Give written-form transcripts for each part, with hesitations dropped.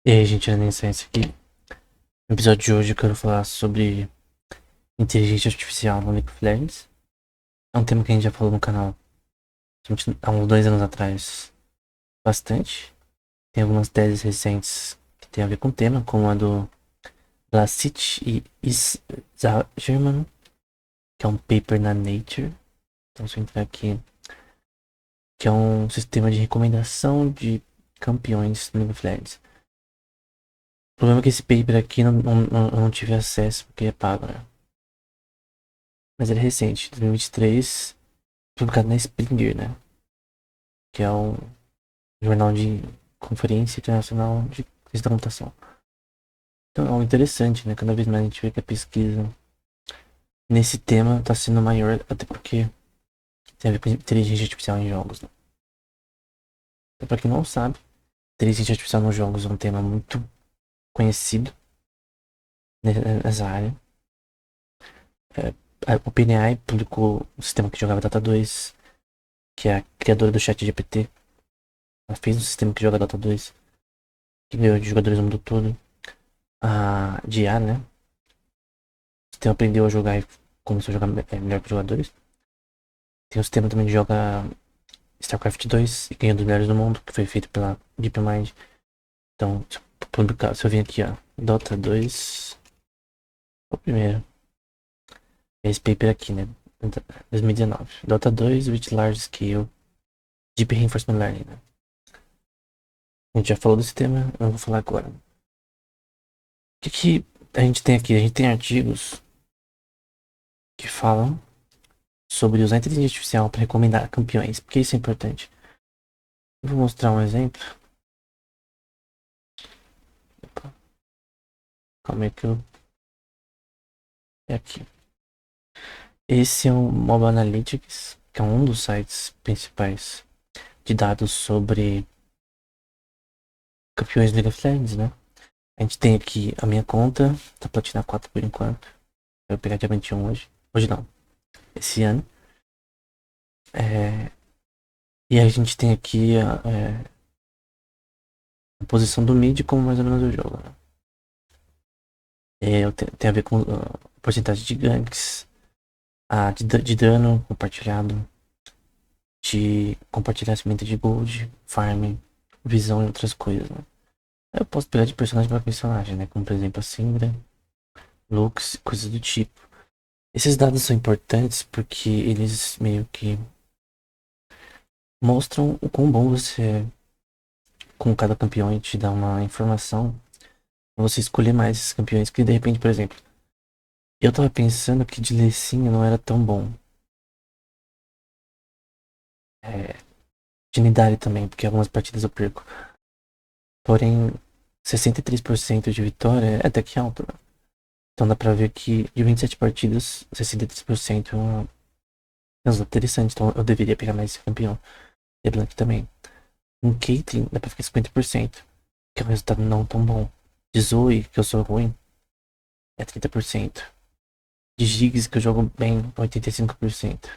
E aí, gente, Renaissance aqui. No episódio de hoje eu quero falar sobre inteligência artificial no League of Legends. É um tema que a gente já falou no canal há uns 2 anos atrás bastante. Tem algumas teses recentes que tem a ver com o tema, como a do Blasic e German, que é um paper na Nature. Então, se eu entrar aqui, que é um sistema de recomendação de campeões no League of Legends. O problema é que esse paper aqui eu não tive acesso porque é pago, né? Mas ele é recente, 2023, publicado na Springer, né? Que é um jornal de conferência internacional de ciência da computação. Então é algo interessante, né? Cada vez mais a gente vê que a pesquisa nesse tema está sendo maior, até porque tem a ver com inteligência artificial em jogos, né? Então, para quem não sabe, inteligência artificial nos jogos é um tema muito conhecido nessa área. A OpenAI publicou um sistema que jogava Dota 2, que é a criadora do ChatGPT. Ela fez um sistema que joga Dota 2, que ganhou de jogadores no mundo todo. De IA, né? O sistema aprendeu a jogar e começou a jogar melhor que os jogadores. Tem o sistema também de jogar StarCraft 2 e ganhou dos melhores do mundo, que foi feito pela DeepMind. Então, se eu vir aqui, ó, Dota 2, o primeiro. Esse paper aqui, né? 2019. Dota 2 with large scale Deep Reinforcement Learning, né? A gente já falou desse tema, eu não vou falar agora. O que a gente tem aqui? A gente tem artigos que falam sobre usar inteligência artificial para recomendar campeões, porque isso é importante. Eu vou mostrar um exemplo. Opa, calma aí que eu... É aqui. Esse é o Mob Analytics, que é um dos sites principais de dados sobre campeões de League of Legends, né? A gente tem aqui a minha conta, tá Platina 4 por enquanto. Eu vou pegar Diamante 1 hoje. Hoje não, esse ano. É... E a gente tem aqui a posição do mid como mais ou menos o jogo, né? Tem a ver com a porcentagem de ganks, de dano compartilhado, de compartilhamento de gold, farm, visão e outras coisas, né? Eu posso pegar de personagem para personagem, né? Como por exemplo a Syndra, Lux, coisas do tipo. Esses dados são importantes porque eles meio que mostram o quão bom você é com cada campeão e te dá uma informação pra você escolher mais esses campeões. Que de repente, por exemplo, eu tava pensando que de Lecinha não era tão bom. É, de Nidale também, porque algumas partidas eu perco. Porém, 63% de vitória é até que alto, né? Então dá pra ver que de 27 partidas, 63% é um resultado interessante. Então eu deveria pegar mais esse campeão. LeBlanc também. Um Caitlyn dá pra ficar 50%, que é um resultado não tão bom. De Zoe, que eu sou ruim, é 30%. De Giggs, que eu jogo bem, 85%.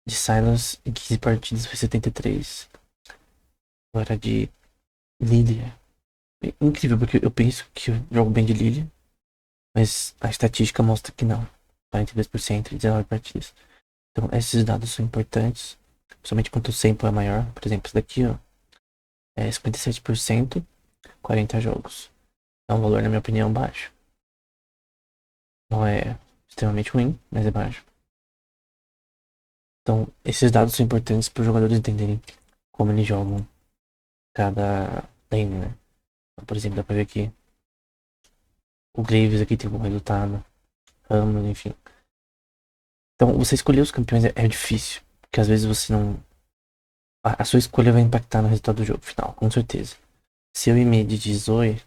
De Silas, em 15 partidas foi 73%. Agora de Lilia. É incrível, porque eu penso que eu jogo bem de Lilia, mas a estatística mostra que não. 42% em 19 partidas. Então esses dados são importantes, principalmente quanto o sample é maior. Por exemplo, esse daqui, ó, é 57%, 40 jogos. É um valor, na minha opinião, baixo. Não é extremamente ruim, mas é baixo. Então, esses dados são importantes para os jogadores entenderem como eles jogam cada lane, né? Então, por exemplo, dá pra ver aqui o Graves aqui tem um bom resultado, Ramos, enfim. Então, você escolher os campeões é difícil, porque às vezes você não. A sua escolha vai impactar no resultado do jogo final, com certeza. Se eu ir mid de Zoe,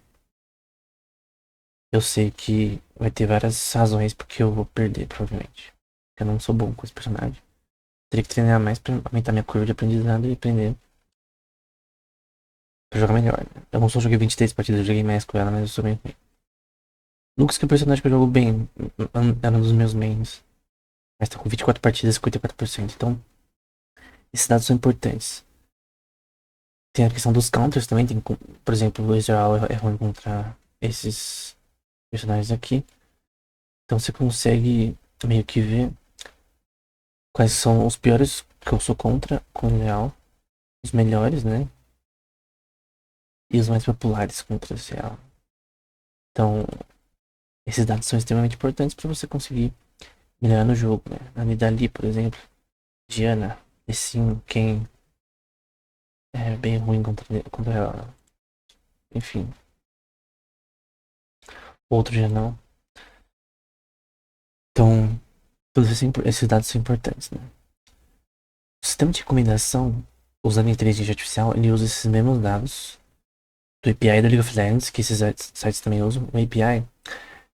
eu sei que vai ter várias razões porque eu vou perder, provavelmente. Porque eu não sou bom com esse personagem. Teria que treinar mais pra aumentar minha curva de aprendizado e aprender pra jogar melhor, né? Eu não só joguei 23 partidas, eu joguei mais com ela, mas eu sou bem ruim. Lucas, que é um personagem que eu jogo bem, era um dos meus mains. Mas tá com 24 partidas, 54%. Então, esses dados são importantes. Tem a questão dos counters também. Tem, por exemplo, o Ezreal é ruim contra esses personagens aqui. Então você consegue meio que ver quais são os piores que eu sou contra com o Ezreal. Os melhores, né? E os mais populares contra o Ezreal. Então, esses dados são extremamente importantes para você conseguir melhorar no jogo, né? A Nidalee, por exemplo, Diana, Essin, Ken, é bem ruim contra ela. Enfim, outro já não. Então, todos esses dados são importantes, né? O sistema de recomendação, usando a inteligência artificial, ele usa esses mesmos dados do API do League of Legends, que esses sites também usam. O API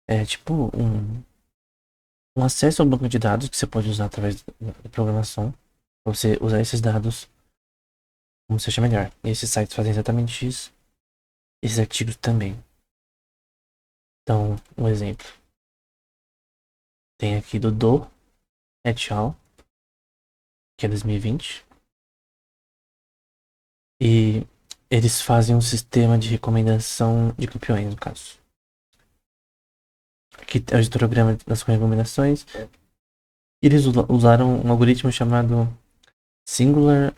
é tipo um acesso ao banco de dados que você pode usar através da programação para você usar esses dados como você acha melhor. E esses sites fazem exatamente isso. Esses artigos também. Então, um exemplo. Tem aqui do Do et al, que é 2020. E eles fazem um sistema de recomendação de campeões, no caso. Aqui é o histograma das recomendações. Eles usaram um algoritmo chamado Singular.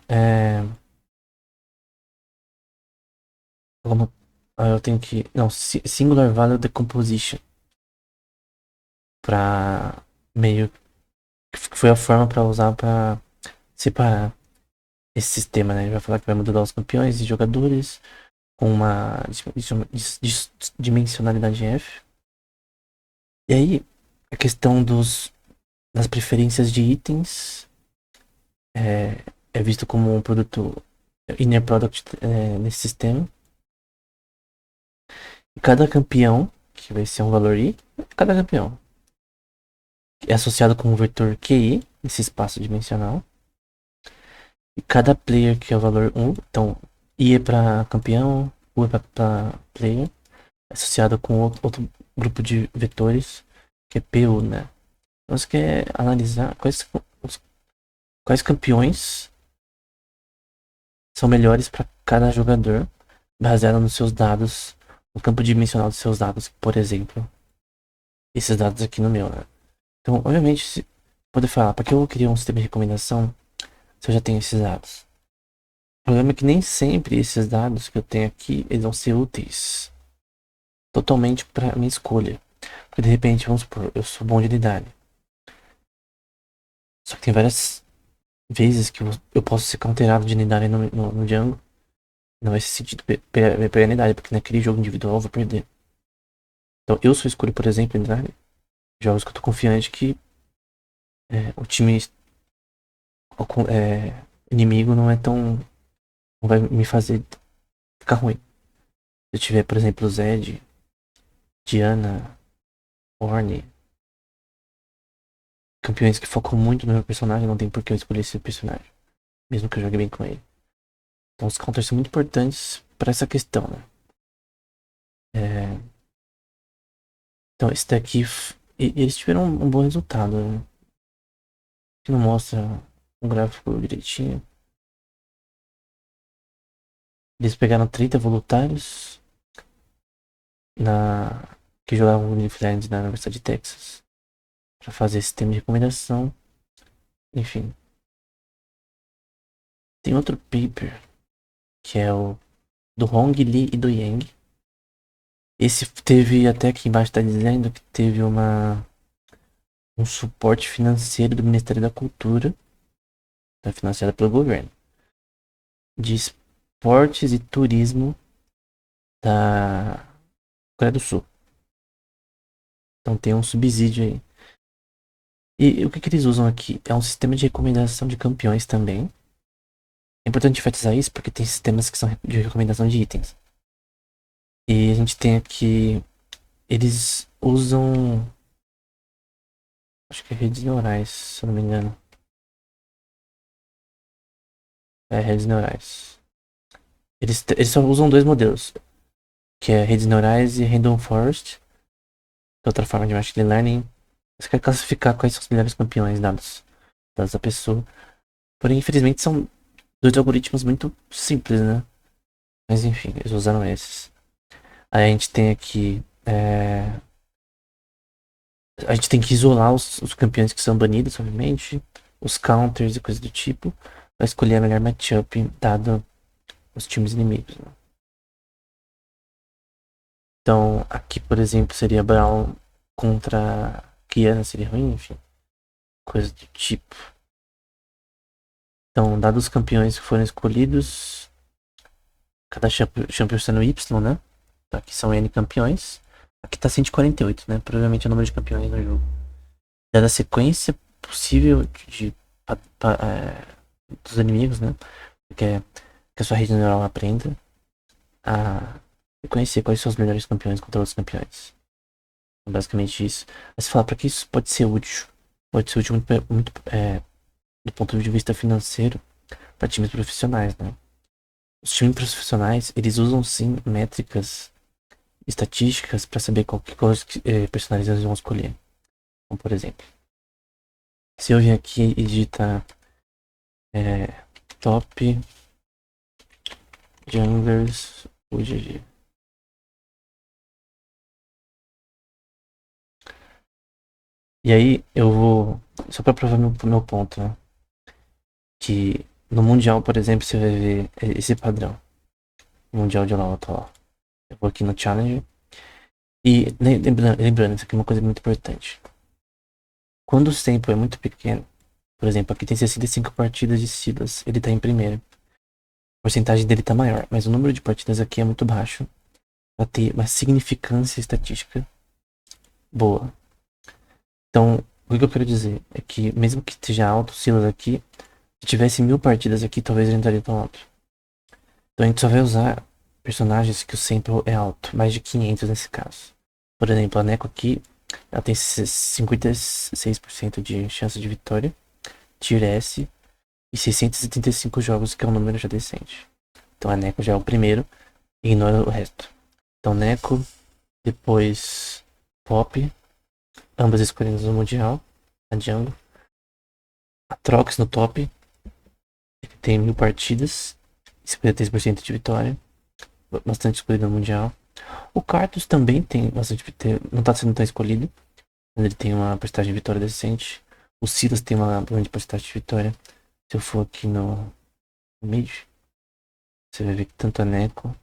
Eu tenho que. Não, Singular Value Decomposition. Pra meio. Que foi a forma para usar para separar esse sistema, né? Ele vai falar que vai modular os campeões e jogadores com uma dimensionalidade F. E aí, a questão das preferências de itens é visto como um produto inner product nesse sistema. E cada campeão, que vai ser um valor I, cada campeão é associado com um vetor QI, esse espaço dimensional. E cada player, que é o valor 1, então I é para campeão, U é para player, é associado com outro grupo de vetores, que é PU, né? Então você quer analisar quais campeões são melhores para cada jogador, baseado nos seus dados, no campo dimensional dos seus dados, por exemplo, esses dados aqui no meu, né? Então, obviamente, se poder falar, para que eu vou criar um sistema de recomendação se eu já tenho esses dados? O problema é que nem sempre esses dados que eu tenho aqui, eles vão ser úteis totalmente para minha escolha. Porque de repente, vamos supor, eu sou bom de unidade. Só que tem várias vezes que eu posso ser counterado de unidade no jungle. Não vai ser sentido pegar unidade, porque naquele jogo individual eu vou perder. Então eu só escolho, por exemplo, unidade. Jogos que eu tô confiante que o time inimigo não é tão. Não vai me fazer ficar ruim. Se eu tiver, por exemplo, Zed, Diana, Ornn, campeões que focam muito no meu personagem, não tem por que eu escolher esse personagem. Mesmo que eu jogue bem com ele. Então os counters são muito importantes para essa questão, né? Então esse daqui. Eles tiveram um bom resultado, né? Que não mostra um gráfico direitinho. Eles pegaram 30 voluntários que jogavam League of Legends na Universidade de Texas para fazer esse sistema de recomendação. Enfim. Tem outro paper que é o do Hong Li e do Yang. Esse teve, até aqui embaixo está dizendo que teve um suporte financeiro do Ministério da Cultura, financiado pelo governo, de esportes e turismo da Coreia do Sul. Então tem um subsídio aí. E o que eles usam aqui? É um sistema de recomendação de campeões também. É importante enfatizar isso porque tem sistemas que são de recomendação de itens. E a gente tem aqui. Eles usam. Acho que é redes neurais, se eu não me engano. É, redes neurais. Eles só usam dois modelos. Que é redes neurais e Random Forest. Outra forma de machine learning. Você quer classificar quais são os melhores campeões dados da pessoa. Porém, infelizmente, são dois algoritmos muito simples, né? Mas enfim, eles usaram esses. Aí a gente tem aqui. A gente tem que isolar os campeões que são banidos, obviamente. Os counters e coisas do tipo. Pra escolher a melhor matchup dado os times inimigos, né? Então, aqui, por exemplo, seria Brown contra Kiana, seria ruim, enfim. Coisa do tipo. Então, dados os campeões que foram escolhidos, cada champion está no Y, né? Então, aqui são N campeões. Aqui tá 148, né? Provavelmente é o número de campeões no jogo. Dada a sequência possível dos inimigos, né? Que a sua rede neural aprenda a reconhecer quais são os melhores campeões contra outros campeões. É basicamente isso. Mas falar para que isso pode ser útil? Pode ser útil do ponto de vista financeiro para times profissionais, né? Os times profissionais, eles usam sim métricas estatísticas para saber quais personagens eles vão escolher. Então, por exemplo, se eu vier aqui e digitar é, top junglers UGG. E aí eu vou, só para provar meu ponto, né? Que no Mundial, por exemplo, você vai ver esse padrão. Mundial de LoL, tá lá. Eu vou aqui no Challenge. E lembrando, isso aqui é uma coisa muito importante. Quando o tempo é muito pequeno, por exemplo, aqui tem 65 partidas de Silas, ele tá em primeiro. A porcentagem dele tá maior, mas o número de partidas aqui é muito baixo pra ter uma significância estatística boa. Então, o que eu quero dizer é que, mesmo que esteja alto o Silas aqui, se tivesse 1000 partidas aqui, talvez ele não estaria tão alto. Então a gente só vai usar personagens que o sample é alto, mais de 500 nesse caso. Por exemplo, a Neco aqui, ela tem 56% de chance de vitória, Tier S, e 635 jogos, que é um número já decente. Então a Neco já é o primeiro, e ignora o resto. Então Neco, depois Pop, ambas escolhidas no Mundial, a Jungle. A Trox no top, ele tem 1000 partidas, 53% de vitória, bastante escolhido no Mundial. O Cartus também tem bastante, não está sendo tão escolhido, mas ele tem uma porcentagem de vitória decente. O Silas tem uma grande porcentagem de vitória. Se eu for aqui no mid, você vai ver que tanto a Neco,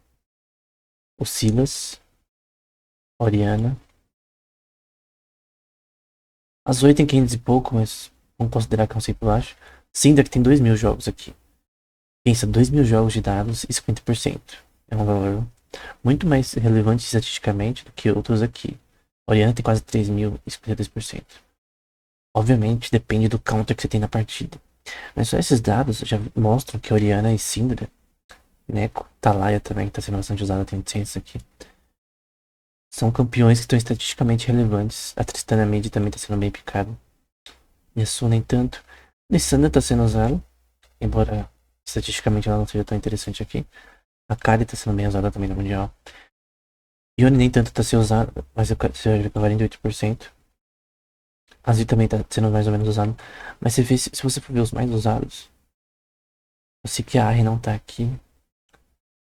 o Silas, a Oriana. A Zoe tem 500 e pouco, mas vamos considerar que é um sempre baixo. Syndra que tem 2000 jogos aqui. Pensa, 2000 jogos de dados e 50%. É um valor muito mais relevante estatisticamente do que outros aqui. A Oriana tem quase 3000 e 52%. Obviamente depende do counter que você tem na partida. Mas só esses dados já mostram que a Oriana e Syndra, Neco, Talaya também, que está sendo bastante usada, tem 800 aqui, são campeões que estão estatisticamente relevantes. A Tristana Mid também está sendo bem picada. Yasuo nem tanto. Lissandra está sendo usada, embora estatisticamente ela não seja tão interessante aqui. A Kali está sendo bem usada também no Mundial. Yone nem tanto está sendo usada, mas você vai ver com 48%. Azir também está sendo mais ou menos usado. Mas se você for ver os mais usados, eu sei que a Ahri não tá aqui.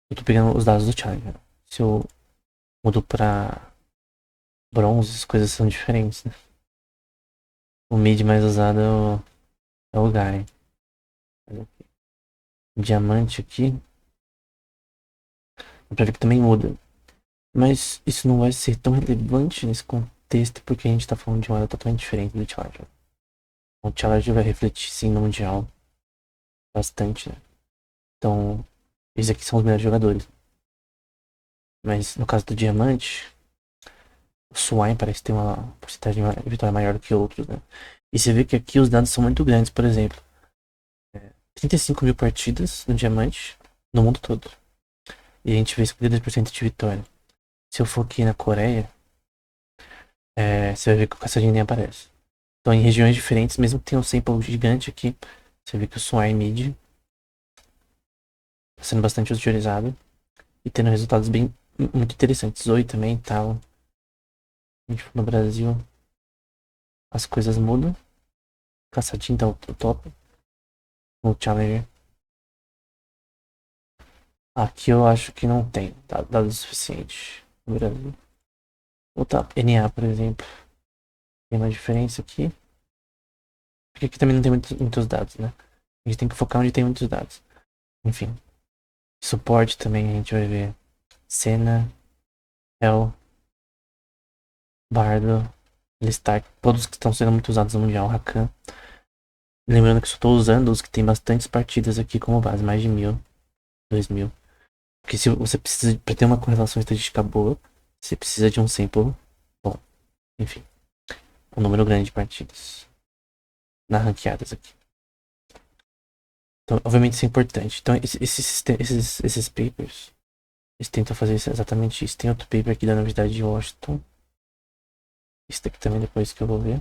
Eu tô pegando os dados do Challenger. Se eu mudo pra bronze, as coisas são diferentes, né? O mid mais usado é o Garen. Diamante aqui. Dá pra ver que também muda. Mas isso não vai ser tão relevante nesse contexto porque a gente tá falando de uma área totalmente diferente do Challenger. O Challenger vai refletir sim no Mundial bastante, né? Então, esses aqui são os melhores jogadores. Mas no caso do Diamante, o Swain parece ter uma porcentagem de vitória maior do que outros, né? E você vê que aqui os dados são muito grandes, por exemplo. 35 mil partidas no Diamante, no mundo todo. E a gente vê 52% de vitória. Se eu for aqui na Coreia, você vai ver que o Caçadinho nem aparece. Então, em regiões diferentes, mesmo que tenha um sample gigante aqui, você vê que o Swain Mid está sendo bastante utilizado e tendo resultados bem muito interessantes. Zoe também tal. A gente for no Brasil, as coisas mudam. Caçadinho tá o top. O Challenger. Aqui eu acho que não tem dados suficientes no Brasil. Vou botar NA, por exemplo. Tem uma diferença aqui. Porque aqui também não tem muitos dados, né? A gente tem que focar onde tem muitos dados. Enfim. Suporte também a gente vai ver. Senna, Hell, Bardo, Listar. Todos que estão sendo muito usados no Mundial. Rakan. Lembrando que só estou usando os que tem bastantes partidas aqui como base. Mais de 1000, 2000. Porque se você precisa, para ter uma correlação estatística boa, você precisa de um sample bom. Enfim, um número grande de partidas na ranqueadas aqui. Então, obviamente isso é importante. Então, esses papers, eles tentam fazer exatamente isso. Tem outro paper aqui da Universidade de Washington. Esse daqui também depois que eu vou ver.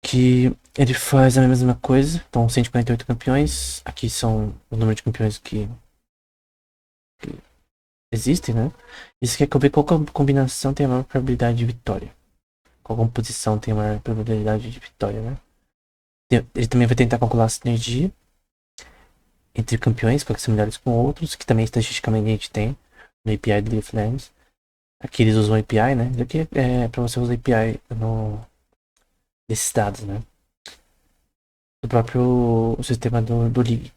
Que ele faz a mesma coisa. Então, 148 campeões. Aqui são o número de campeões que existem, né? Isso quer ver qual combinação tem a maior probabilidade de vitória. Qual composição tem a maior probabilidade de vitória, né? Ele também vai tentar calcular a sinergia entre campeões, para que são melhores com outros, que também estatisticamente a gente tem no API do League of Legends. Aqui eles usam API, né? Isso aqui é para você usar API desses dados, né? Do próprio sistema do League.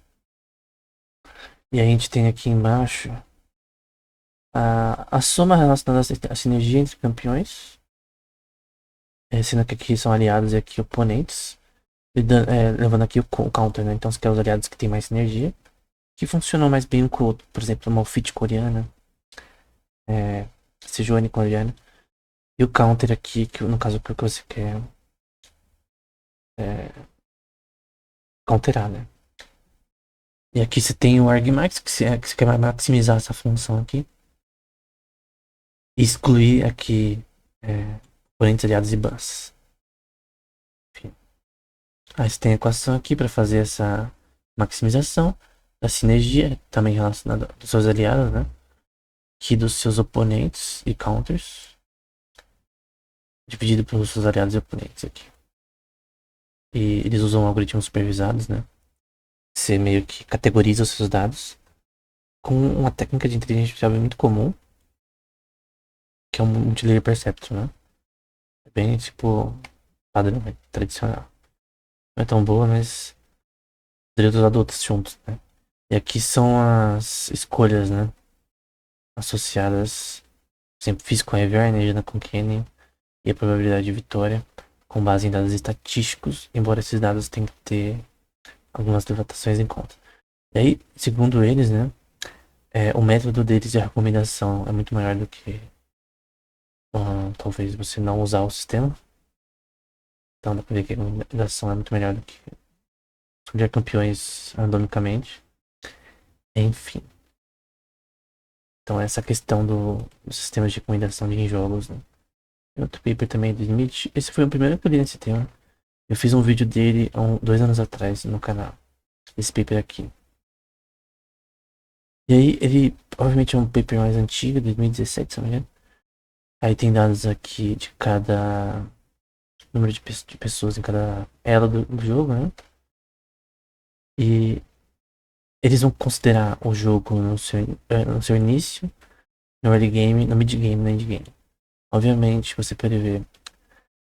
E a gente tem aqui embaixo a soma relacionada à sinergia entre campeões, sendo que aqui são aliados e aqui oponentes, levando aqui o counter, né? Então você quer os aliados que têm mais sinergia, que funcionam mais bem um com o outro. Por exemplo, uma Malphite coreana, Sejuani coreana. E o counter aqui, que no caso que você quer counterar, né? E aqui você tem o argmax, que você quer maximizar essa função aqui. E excluir aqui oponentes aliados e bans. Enfim. Aí você tem a equação aqui para fazer essa maximização da sinergia, também relacionada dos seus aliados, né? Aqui dos seus oponentes e counters. Dividido pelos seus aliados e oponentes aqui. E eles usam algoritmos supervisados, né? Você meio que categoriza os seus dados com uma técnica de inteligência artificial muito comum, que é o Multilayer Perceptron, né? É bem, tipo, padrão, tradicional. Não é tão boa, mas poderia ter usado outros juntos, né? E aqui são as escolhas, né? Associadas, por exemplo, fiz com a EVR, energia com Canyon, e a probabilidade de vitória, com base em dados estatísticos, embora esses dados tenham que ter algumas limitações em conta. E aí, segundo eles, né? O método deles de recomendação é muito maior do que talvez você não usar o sistema. Então dá pra ver que a recomendação é muito melhor do que escolher campeões randomicamente. Enfim. Então essa questão dos sistemas de recomendação de jogos, né? Tem outro paper também do Smith. Esse foi o primeiro que eu li nesse tema. Eu fiz um vídeo dele há 2 anos atrás no canal. Esse paper aqui. E aí ele, obviamente, é um paper mais antigo, 2017, se não me engano. Aí tem dados aqui de cada número de pessoas em cada ela do jogo, né? E eles vão considerar o jogo no seu início, no early game, no mid game, no end game. Obviamente, você pode ver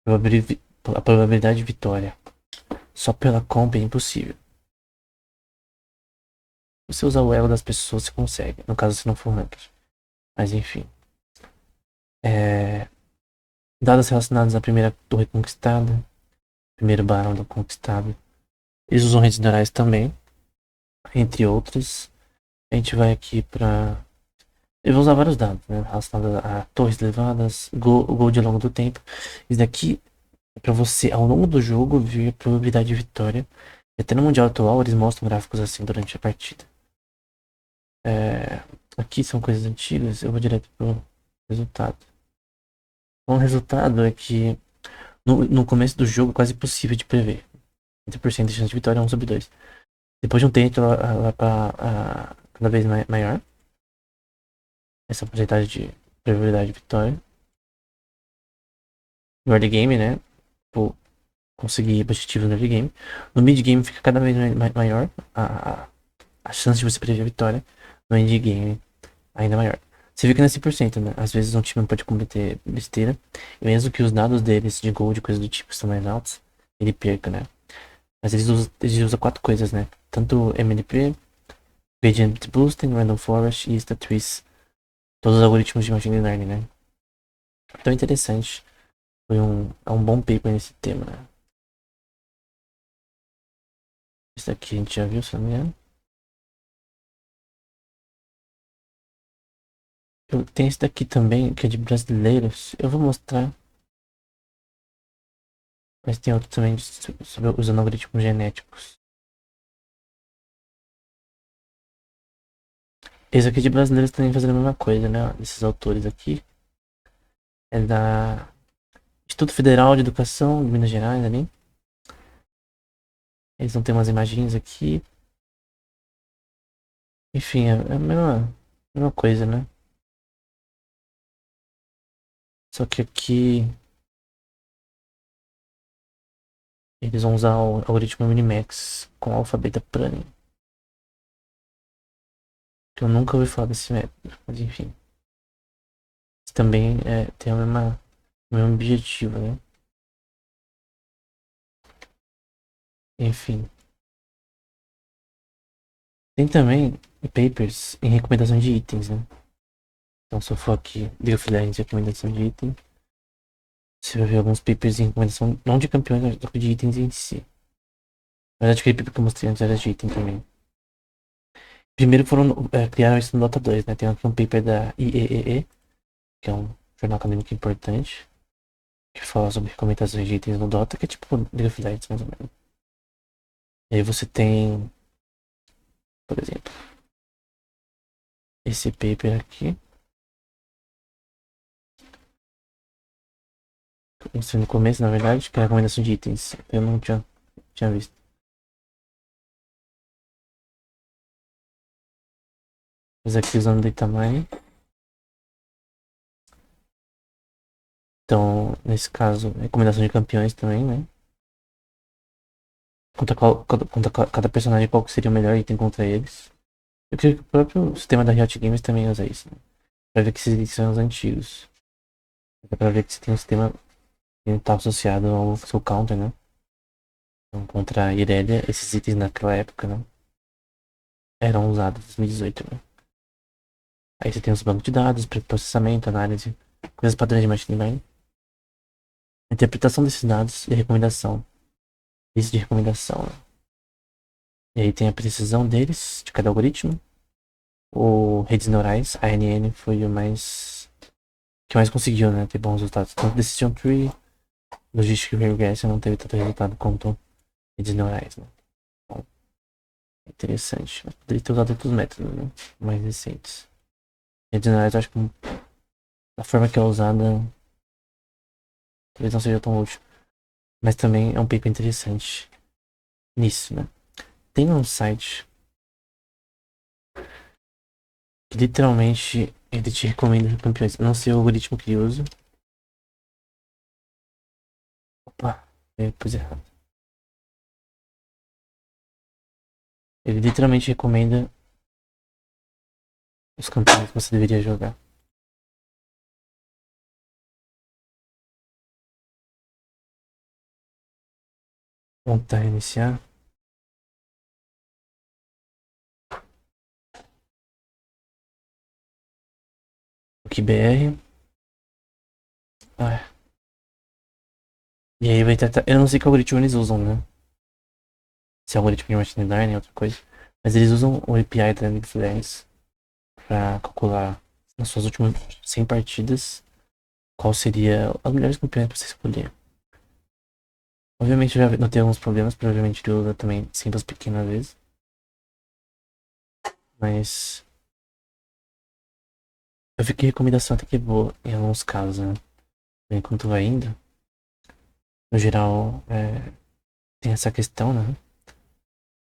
a probabilidade de vitória só pela comp é impossível. Se você usar o elo das pessoas, você consegue. No caso, se não for ranker. Mas enfim. Dados relacionados à primeira torre conquistada, primeiro barão conquistado. Eles usam redes neurais também, entre outros. A gente vai aqui para. Eu vou usar vários dados, né? Relacionados a torres levadas, gold ao longo do tempo. Isso daqui é para você, ao longo do jogo, ver a probabilidade de vitória. E até no Mundial atual, eles mostram gráficos assim durante a partida. Aqui são coisas antigas, eu vou direto pro resultado. Bom, o resultado é que no começo do jogo é quase impossível de prever. 30% de chance de vitória é 1/2. Depois de um tempo, ela vai para cada vez maior. Essa porcentagem de probabilidade de vitória. No early game, né? Vou conseguir objetivos no early game. No mid game fica cada vez maior a chance de você prever a vitória no endgame é ainda maior. Você vê que não é 100%, né? Às vezes um time pode cometer besteira, e mesmo que os dados deles de gol, de coisa do tipo, são mais altos, ele perca, né? Mas eles usam quatro coisas, né? Tanto MLP, Gradient Boosting, Random Forest e StatTrees. Todos os algoritmos de Machine Learning, né? Então é interessante. É um bom paper nesse tema, né? Esse aqui a gente já viu, se não me engano. Tem esse daqui também, que é de brasileiros. Eu vou mostrar. Mas tem outro também sobre usando algoritmos genéticos. Esse aqui de brasileiros também fazendo a mesma coisa, né? Esses autores aqui. É da Instituto Federal de Educação de Minas Gerais ali. Eles vão ter umas imagens aqui. Enfim, é a mesma coisa, né? Só que aqui eles vão usar o algoritmo Minimax com alfabeto planning. Que eu nunca ouvi falar desse método. Mas enfim. Também tem o mesmo objetivo, né? Enfim. Tem também papers em recomendação de itens, né? Então, se eu for aqui, League of Legends, recomendação de item, você vai ver alguns papers em recomendação, não de campeões, mas de itens em si. Na verdade, aquele paper que eu mostrei antes era de item também. Primeiro criaram isso no Dota 2, né? Tem aqui um paper da IEEE, que é um jornal acadêmico importante, que fala sobre recomendações de itens no Dota, que é tipo League of Legends, mais ou menos. E aí você tem, por exemplo, esse paper aqui, que eu mostrei no começo, na verdade, que é a recomendação de itens. Eu não tinha visto. Mas aqui usando datamine. Então, nesse caso, recomendação de campeões também, né? Conta cada personagem qual que seria o melhor item contra eles. Eu creio que o próprio sistema da Riot Games também usa isso, né? Pra ver que esses itens são os antigos. Dá pra ver que você tem um sistema que tá associado ao seu counter, né? Então, contra a Irelia, esses itens naquela época, né? Eram usados em 2018, né? Aí você tem os bancos de dados, processamento, análise, coisas padrões de machine learning. Interpretação desses dados e recomendação. Lista de recomendação, né? E aí tem a precisão deles, de cada algoritmo. O redes neurais, a ANN, foi o que mais conseguiu, né? Ter bons resultados. Tanto Decision Tree, Logistic Regression não teve tanto resultado quanto redes neurais, né? Bom, é interessante. Mas poderia ter usado outros métodos, né? Mais recentes. Redes neurais, eu acho que da forma que é usada, talvez não seja tão útil. Mas também é um paper interessante nisso, né? Tem um site que literalmente ele te recomenda campeões. Eu não sei o algoritmo que ele usa. Opa, pus errado. Ele literalmente recomenda os campeões que você deveria jogar. Vamos reiniciar. Aqui BR. Ah, e aí vai tentar. Eu não sei que algoritmo eles usam, né? Se é algoritmo de machine learning, é outra coisa. Mas eles usam o API da Netflix pra calcular nas suas últimas 100 partidas qual seria as melhores campeões pra você escolher. Obviamente eu já notei alguns problemas, provavelmente ele usa também simples pequenas vezes. Mas eu vi que a recomendação até que é boa em alguns casos, né? Enquanto vai indo, no geral, tem essa questão, né?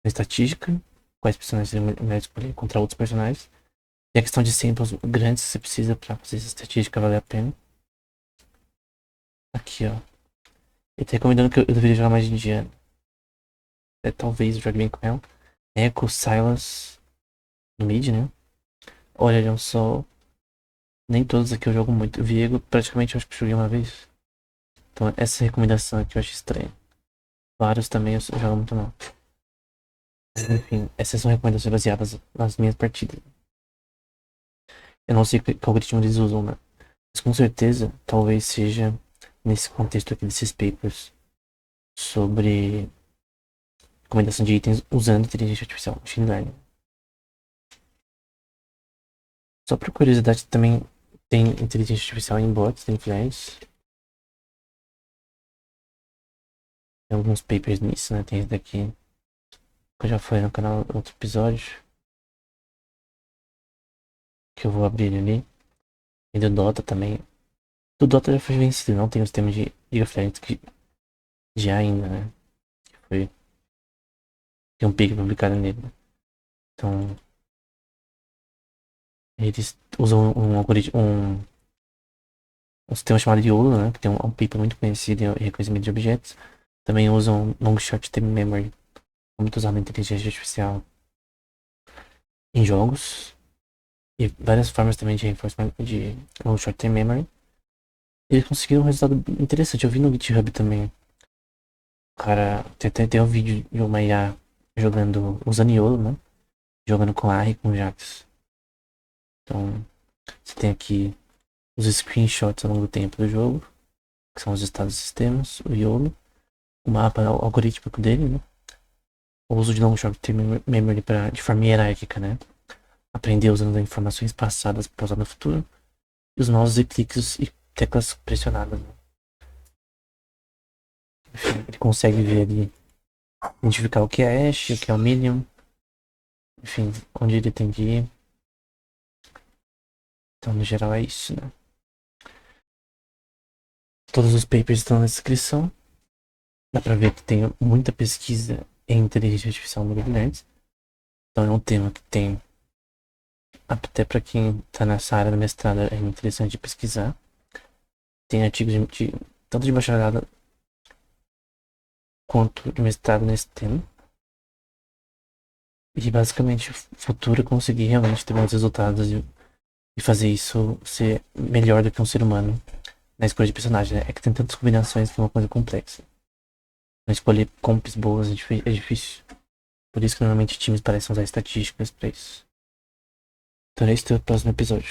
A estatística, quais personagens seriam melhor escolher contra outros personagens. E a questão de samples grandes que você precisa pra fazer essa estatística valer a pena. Aqui, ó. Ele tá recomendando que eu deveria jogar mais de Indiana. Talvez eu jogue bem com ela. Echo, Silas. no mid, né? Olha só, nem todos aqui eu jogo muito. Viego, praticamente eu acho que joguei uma vez. Então essa recomendação aqui eu acho estranha. Vários também eu jogo muito mal. Mas, enfim, essas são recomendações baseadas nas minhas partidas. Eu não sei que algoritmo eles usam, né? Mas com certeza, talvez seja nesse contexto aqui desses papers sobre recomendação de itens usando inteligência artificial, machine learning. Só por curiosidade, também tem inteligência artificial em bots, tem flares. Tem alguns papers nisso, né? Tem esse daqui que eu já falei no canal no outro episódio. Que eu vou abrir ele ali. E do Dota também. Do Dota já foi vencido, não tem os temas de League of Legends que já ainda, né? Que foi. Tem um paper publicado nele, né? Então. Eles usam um algoritmo. Um sistema chamado YOLO, né? Que tem um paper muito conhecido em reconhecimento de objetos. Também usam Long Short Term Memory. Muito usado na inteligência artificial em jogos. E várias formas também de reinforcement de long short term memory. Eles conseguiram um resultado interessante. Eu vi no GitHub também. Cara, tem um vídeo de uma IA jogando, usando YOLO, né? Jogando com AR e com Jax. Então, você tem aqui os screenshots ao longo do tempo do jogo, que são os estados dos sistemas, o YOLO, o mapa algorítmico dele, né? O uso de long short term memory de forma hierárquica, né? Aprender usando informações passadas para usar no futuro. E os mouses e cliques e teclas pressionadas, né? Enfim, ele consegue ver ali, identificar o que é hash, o que é o minion, enfim, onde ele tem que ir. Então, no geral, é isso, né? Todos os papers estão na descrição. Dá pra ver que tem muita pesquisa em inteligência artificial no Google Nerds. Então, é um tema que tem, até pra quem tá nessa área do mestrado, é interessante de pesquisar. Tem artigos tanto de bacharelado quanto de mestrado nesse tema. E basicamente, o futuro é conseguir realmente ter bons resultados e fazer isso ser melhor do que um ser humano na escolha de personagem, né? É que tem tantas combinações que é uma coisa complexa. Não escolher comps boas é difícil. Por isso que normalmente times parecem usar estatísticas pra isso. Então é isso, até o próximo episódio.